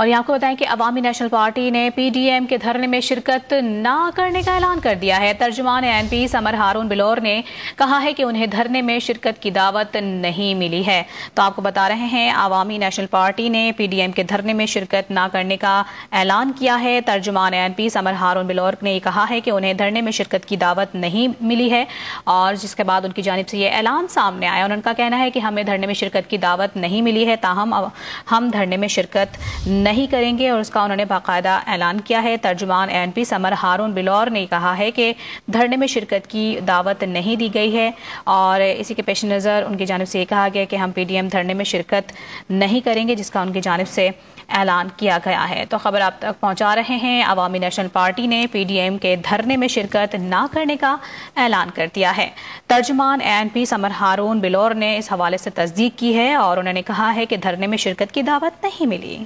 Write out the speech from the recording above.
और ये आपको बताएं कि अवामी नेशनल पार्टी ने पीडीएम के धरने में शिरकत ना करने का ऐलान कर दिया है। तर्जुमान एनपी समर हारून बिलोर ने कहा है कि उन्हें धरने में शिरकत की दावत नहीं मिली है। तो आपको बता रहे हैं, अवामी नेशनल पार्टी ने पीडीएम के धरने में शिरकत ना करने का ऐलान किया है। तर्जुमान एनपी समर हारून बिलोर ने कहा है कि उन्हें धरने में शिरकत की दावत नहीं मिली है, और जिसके बाद उनकी जानिब से ये ऐलान सामने आया। और उनका कहना है कि हमें धरने में शिरकत की दावत नहीं मिली है, ताहम हम धरने में शिरकत नहीं करेंगे, और उसका उन्होंने बाकायदा ऐलान किया है। तर्जुमान एनपी समर हारून बिलोर ने कहा है कि धरने में शिरकत की दावत नहीं दी गई है, और इसी के पेश नज़र उनकी जानिब से ये कहा गया कि हम पीडीएम धरने में शिरकत नहीं करेंगे, जिसका उनकी जानिब से ऐलान किया गया है। तो खबर आप तक पहुंचा रहे हैं, अवामी नेशनल पार्टी ने पीडीएम के धरने में शिरकत ना करने का ऐलान कर दिया है। तर्जुमान एनपी समर हारून बिलोर ने इस हवाले से तस्दीक की है, और उन्होंने कहा है कि धरने में शिरकत की दावत नहीं मिली।